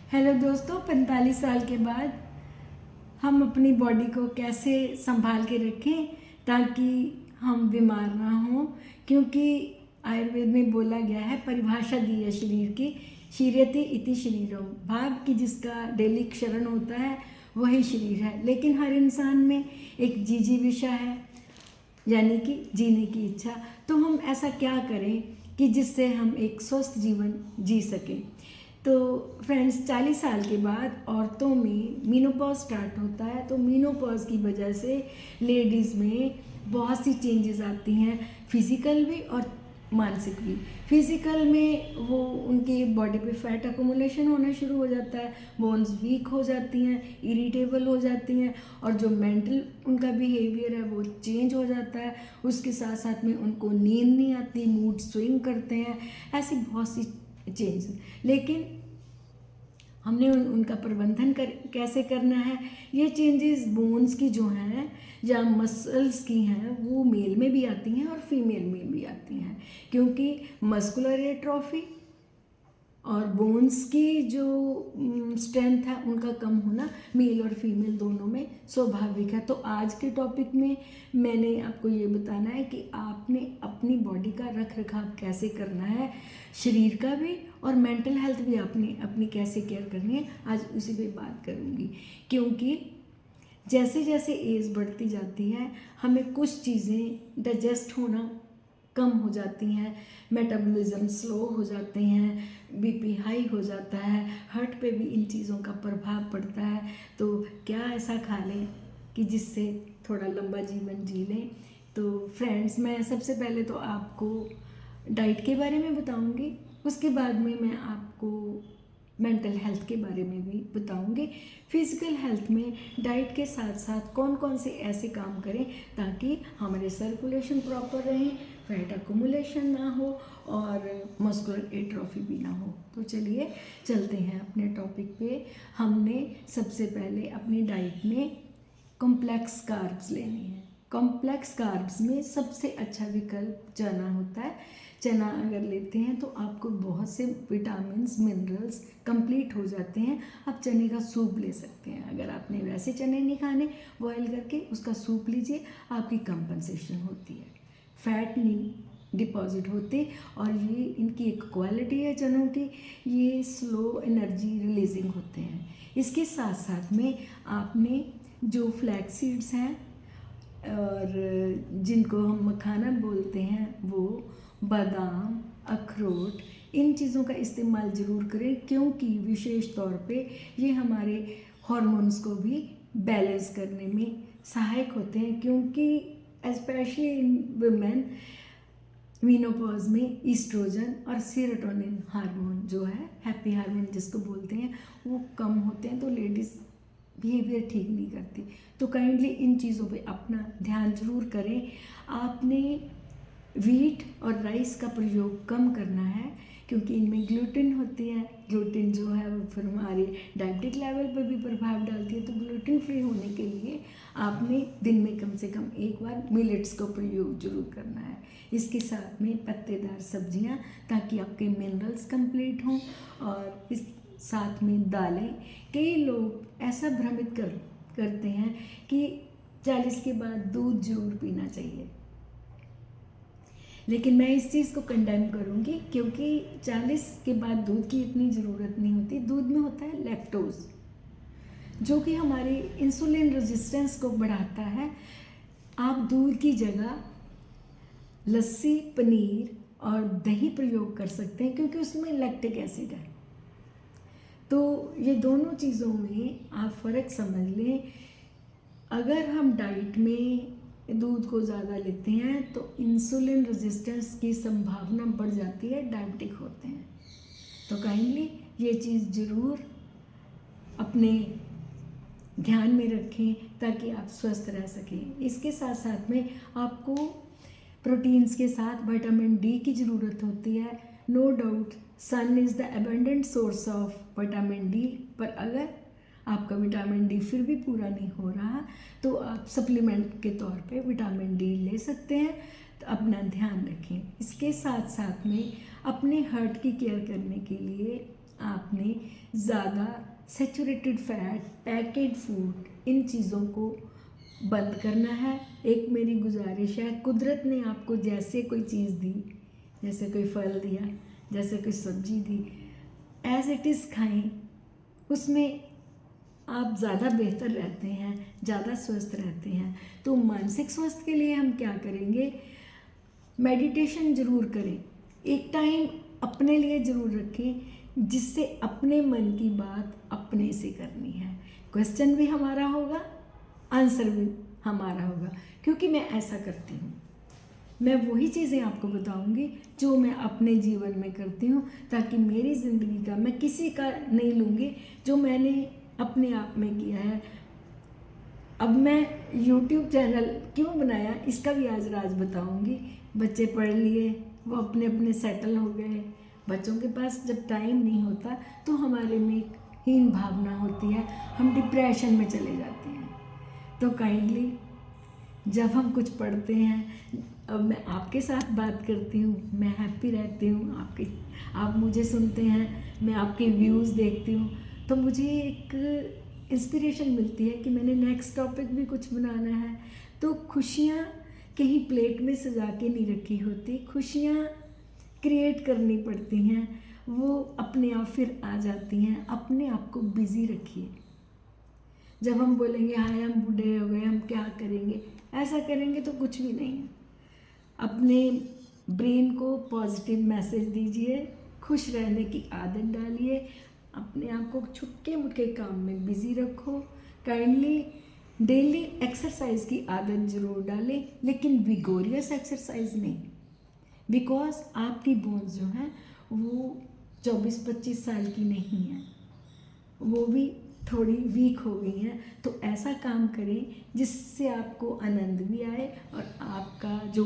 Hello दोस्तों, 45 साल के बाद हम अपनी बॉडी को कैसे संभाल के रखें ताकि हम बीमार ना हों। क्योंकि आयुर्वेद में बोला गया है, परिभाषा दी है शरीर की, शीर्यते इति शरीरम, भाव कि जिसका डेली क्षरण होता है वही शरीर है। लेकिन हर इंसान में एक जिजीविषा है, यानी कि जीने की इच्छा। तो हम ऐसा क्या करें कि जिससे हम एक स्वस्थ जीवन जी सकें। तो फ्रेंड्स, 40 साल के बाद औरतों में मीनोपॉज स्टार्ट होता है। तो मीनोपॉज की वजह से लेडीज़ में बहुत सी चेंजेस आती हैं, फिज़िकल भी और मानसिक भी। फिज़िकल में वो उनकी बॉडी पे फैट अकोमुलेशन होना शुरू हो जाता है, बोन्स वीक हो जाती हैं, इरिटेबल हो जाती हैं, और जो मेंटल उनका बिहेवियर है वो चेंज हो जाता है। उसके साथ साथ में उनको नींद नहीं आती, मूड स्विंग करते हैं, ऐसी बहुत सी चेंज। लेकिन हमने उनका प्रबंधन कैसे करना है। ये चेंजेस बोन्स की जो हैं या मसल्स की हैं वो मेल में भी आती हैं और फीमेल में भी आती हैं, क्योंकि मस्कुलर एट्रोफी और बोन्स की जो स्ट्रेंथ है उनका कम होना मेल और फीमेल दोनों में स्वाभाविक है। तो आज के टॉपिक में मैंने आपको ये बताना है कि आपने अपनी बॉडी का रख रखाव कैसे करना है, शरीर का भी और मेंटल हेल्थ भी आपने अपनी कैसे केयर करनी है। आज उसी पे बात करूँगी, क्योंकि जैसे जैसे एज बढ़ती जाती है हमें कुछ चीज़ें डाइजेस्ट होना कम हो जाती हैं, मेटाबॉलिज्म स्लो हो जाते हैं, बीपी हाई हो जाता है, हार्ट पे भी इन चीज़ों का प्रभाव पड़ता है। तो क्या ऐसा खा लें कि जिससे थोड़ा लंबा जीवन जी लें। तो फ्रेंड्स, मैं सबसे पहले तो आपको डाइट के बारे में बताऊंगी, उसके बाद में मैं आपको मेंटल हेल्थ के बारे में भी बताऊंगी। फिज़िकल हेल्थ में डाइट के साथ साथ कौन कौन से ऐसे काम करें ताकि हमारे सर्कुलेशन प्रॉपर रहें, फैट अकोमुलेशन ना हो और मस्कुलर एट्रोफी भी ना हो। तो चलिए चलते हैं अपने टॉपिक पे। हमने सबसे पहले अपनी डाइट में कॉम्प्लेक्स कार्ब्स लेने हैं। कॉम्प्लेक्स कार्ब्स में सबसे अच्छा विकल्प चना होता है। चना अगर लेते हैं तो आपको बहुत से विटामिन्स मिनरल्स कंप्लीट हो जाते हैं। आप चने का सूप ले सकते हैं। अगर आपने वैसे चने नहीं खाने, बॉयल करके उसका सूप लीजिए, आपकी कंपनसेशन होती है, फैट नहीं डिपॉजिट होते। और ये इनकी एक क्वालिटी है चनों की, ये स्लो एनर्जी रिलीजिंग होते हैं। इसके साथ साथ में आपने जो फ्लैक्स सीड्स हैं और जिनको हम मखाना बोलते हैं, वो बादाम, अखरोट, इन चीज़ों का इस्तेमाल ज़रूर करें, क्योंकि विशेष तौर पे ये हमारे हार्मोन्स को भी बैलेंस करने में सहायक होते हैं। क्योंकि स्पेशली इन वुमेन मीनोपॉज में ईस्ट्रोजन और सेरोटोनिन हार्मोन जो है, हैप्पी हार्मोन जिसको बोलते हैं, वो कम होते हैं। तो लेडीज़ बिहेवियर ठीक नहीं करती। तो काइंडली इन चीज़ों पे अपना ध्यान जरूर करें। आपने वीट और राइस का प्रयोग कम करना है, क्योंकि इनमें ग्लूटेन होती है। ग्लूटेन जो है वो फिर हमारे डायबिटिक लेवल पर भी प्रभाव डालती है। तो ग्लूटेन फ्री होने के लिए आपने दिन में कम से कम एक बार मिलेट्स का प्रयोग जरूर करना है। इसके साथ में पत्तेदार सब्जियां, ताकि आपके मिनरल्स कंप्लीट हों। और इस साथ में दालें। कई लोग ऐसा भ्रमित करते हैं कि 40 के बाद दूध जरूर पीना चाहिए, लेकिन मैं इस चीज़ को कंडेम करूँगी, क्योंकि 40 के बाद दूध की इतनी ज़रूरत नहीं होती। दूध में होता है लैक्टोज, जो कि हमारी इंसुलिन रेजिस्टेंस को बढ़ाता है। आप दूध की जगह लस्सी, पनीर और दही प्रयोग कर सकते हैं, क्योंकि उसमें लैक्टिक एसिड है। तो ये दोनों चीज़ों में आप फ़र्क समझ लें। अगर हम डाइट में दूध को ज़्यादा लेते हैं तो इंसुलिन रेजिस्टेंस की संभावना बढ़ जाती है, डायबिटिक होते हैं। तो काइंडली ये चीज़ ज़रूर अपने ध्यान में रखें ताकि आप स्वस्थ रह सकें। इसके साथ साथ में आपको प्रोटीन्स के साथ विटामिन डी की ज़रूरत होती है। No doubt sun is the abundant source of vitamin D, पर अगर आपका विटामिन डी फिर भी पूरा नहीं हो रहा तो आप सप्लीमेंट के तौर पे विटामिन डी ले सकते हैं। तो अपना ध्यान रखें। इसके साथ साथ में अपने हार्ट की केयर करने के लिए आपने ज़्यादा सैचुरेटेड फैट, पैकेट फूड, इन चीज़ों को बंद करना है। एक मेरी गुजारिश है, कुदरत ने आपको जैसे कोई चीज़ दी, जैसे कोई फल दिया, जैसे कोई सब्जी दी, एज इट इज़ खाएं। उसमें आप ज़्यादा बेहतर रहते हैं, ज़्यादा स्वस्थ रहते हैं। तो मानसिक स्वास्थ्य के लिए हम क्या करेंगे? मेडिटेशन ज़रूर करें, एक टाइम अपने लिए ज़रूर रखें, जिससे अपने मन की बात अपने से करनी है। क्वेश्चन भी हमारा होगा, आंसर भी हमारा होगा, क्योंकि मैं ऐसा करती हूँ। मैं वही चीज़ें आपको बताऊंगी जो मैं अपने जीवन में करती हूँ, ताकि मेरी ज़िंदगी का मैं किसी का नहीं लूँगी, जो मैंने अपने आप में किया है। अब मैं YouTube चैनल क्यों बनाया, इसका भी आज राज बताऊंगी। बच्चे पढ़ लिए, वो अपने अपने सेटल हो गए। बच्चों के पास जब टाइम नहीं होता तो हमारे में एक हीन भावना होती है, हम डिप्रेशन में चले जाते हैं। तो काइंडली जब हम कुछ पढ़ते हैं, अब मैं आपके साथ बात करती हूँ, मैं हैप्पी रहती हूँ, आप मुझे सुनते हैं, मैं आपके व्यूज़ देखती हूँ, तो मुझे एक इंस्पिरेशन मिलती है कि मैंने नेक्स्ट टॉपिक भी कुछ बनाना है। तो खुशियाँ कहीं प्लेट में सजा के नहीं रखी होती, खुशियाँ क्रिएट करनी पड़ती हैं, वो अपने आप फिर आ जाती हैं। अपने आप को बिज़ी रखिए। जब हम बोलेंगे हाय हम बूढ़े हो गए, हम क्या करेंगे, ऐसा करेंगे तो कुछ भी नहीं है। अपने ब्रेन को पॉजिटिव मैसेज दीजिए, खुश रहने की आदत डालिए, अपने आप को छुटके मुटके काम में बिज़ी रखो। काइंडली डेली एक्सरसाइज की आदत ज़रूर डालें, लेकिन विगोरियस एक्सरसाइज नहीं, बिकॉज आपकी बोन्स जो हैं वो 24-25 साल की नहीं हैं, वो भी थोड़ी वीक हो गई हैं। तो ऐसा काम करें जिससे आपको आनंद भी आए और आपका जो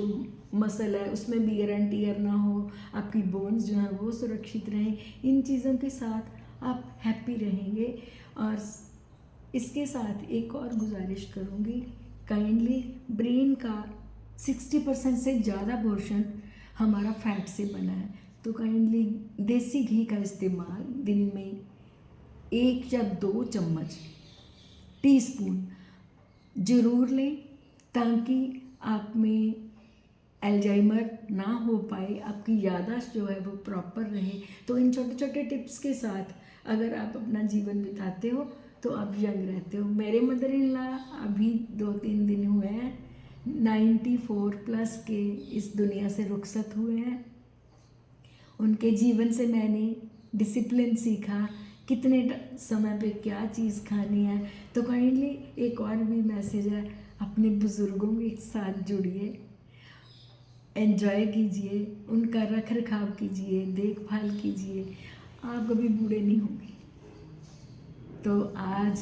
मसल है उसमें भी एयर टियर ना हो, आपकी बोन्स जो हैं वो सुरक्षित रहें। इन चीज़ों के साथ आप हैप्पी रहेंगे। और इसके साथ एक और गुजारिश करूँगी, काइंडली ब्रेन का 60% से ज़्यादा पोर्शन हमारा फैट से बना है, तो काइंडली देसी घी का इस्तेमाल दिन में 1 या 2 चम्मच टीस्पून ज़रूर लें, ताकि आप में अल्जाइमर ना हो पाए, आपकी याददाश्त जो है वो प्रॉपर रहे। तो इन छोटे छोटे टिप्स के साथ अगर आप अपना जीवन बिताते हो तो आप यंग रहते हो। मेरे मदर इन लॉ अभी 2-3 दिन हुए हैं 94+ के इस दुनिया से रुखसत हुए हैं। उनके जीवन से मैंने डिसिप्लिन सीखा, कितने समय पे क्या चीज़ खानी है। तो काइंडली एक और भी मैसेज है, अपने बुज़ुर्गों के साथ जुड़िए, एंजॉय कीजिए, उनका रख रखाव कीजिए, देखभाल कीजिए, आप कभी बूढ़े नहीं होंगे। तो आज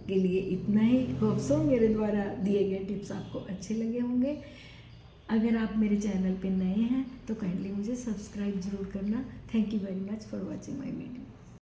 के लिए इतना ही। होप सो मेरे द्वारा दिए गए टिप्स आपको अच्छे लगे होंगे। अगर आप मेरे चैनल पे नए हैं तो काइंडली मुझे सब्सक्राइब ज़रूर करना। Thank you very much for watching my video.